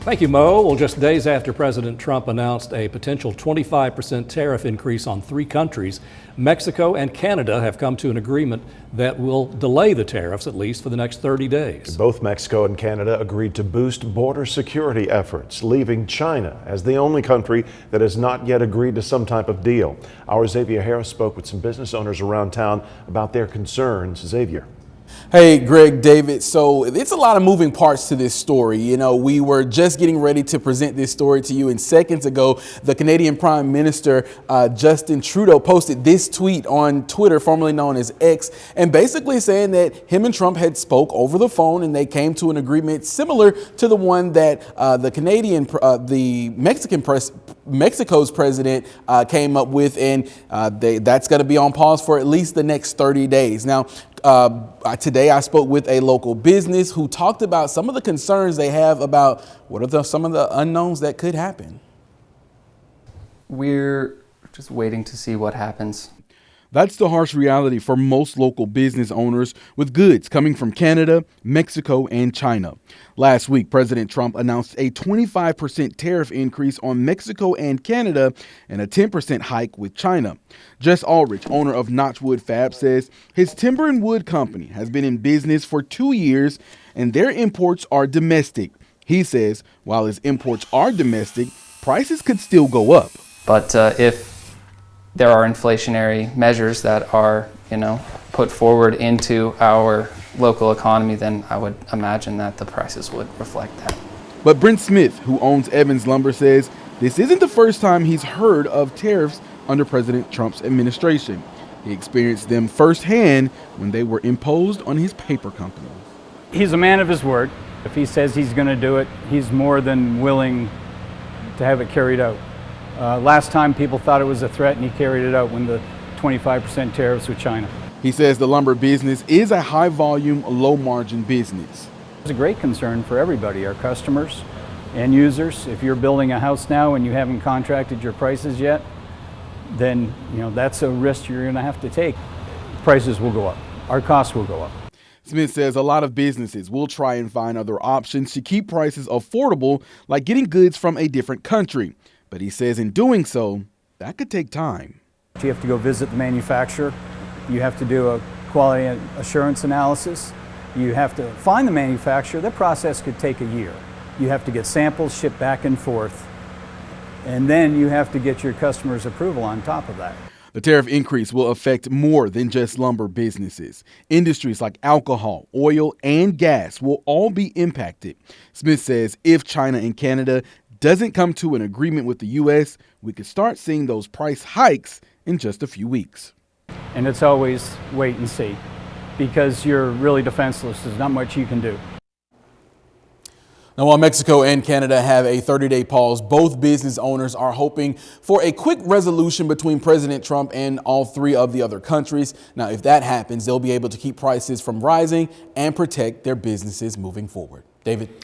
Thank you, Mo. Well, just days after President Trump announced a potential 25% tariff increase on 3 countries, Mexico and Canada have come to an agreement that will delay the tariffs at least for the next 30 days. Both Mexico and Canada agreed to boost border security efforts, leaving China as the only country that has not yet agreed to some type of deal. Our Xavier Harris spoke with some business owners around town about their concerns. Xavier. Hey, Greg, David. So it's a lot of moving parts to this story. You know, we were just getting ready to present this story to you, and seconds ago, the Canadian Prime Minister Justin Trudeau posted this tweet on Twitter, formerly known as X, and basically saying that him and Trump had spoke over the phone and they came to an agreement similar to the one that Mexico's president came up with, and that's going to be on pause for at least the next 30 days. Now, today I spoke with a local business who talked about some of the concerns they have about what are some of the unknowns that could happen. We're just waiting to see what happens. That's the harsh reality for most local business owners with goods coming from Canada, Mexico, and China. Last week, President Trump announced a 25% tariff increase on Mexico and Canada and a 10% hike with China. Jess Ulrich, owner of Notchwood Fab, says his timber and wood company has been in business for 2 years and their imports are domestic. He says while his imports are domestic, prices could still go up. But if there are inflationary measures that are, put forward into our local economy, then I would imagine that the prices would reflect that. But Brent Smith, who owns Evans Lumber, says this isn't the first time he's heard of tariffs under President Trump's administration. He experienced them firsthand when they were imposed on his paper company. He's a man of his word. If he says he's going to do it, he's more than willing to have it carried out. Last time people thought it was a threat and he carried it out when the 25% tariffs with China. He says the lumber business is a high volume, low margin business. It's a great concern for everybody, our customers and users. If you're building a house now and you haven't contracted your prices yet, then that's a risk you're going to have to take. Prices will go up. Our costs will go up. Smith says a lot of businesses will try and find other options to keep prices affordable, like getting goods from a different country. But he says in doing so, that could take time. You have to go visit the manufacturer. You have to do a quality assurance analysis. You have to find the manufacturer. That process could take a year. You have to get samples shipped back and forth. And then you have to get your customer's approval on top of that. The tariff increase will affect more than just lumber businesses. Industries like alcohol, oil, and gas will all be impacted. Smith says if China and Canada doesn't come to an agreement with the U.S., we could start seeing those price hikes in just a few weeks. And it's always wait and see, because you're really defenseless. There's not much you can do. Now, while Mexico and Canada have a 30-day pause, both business owners are hoping for a quick resolution between President Trump and all 3 of the other countries. Now, if that happens, they'll be able to keep prices from rising and protect their businesses moving forward. David.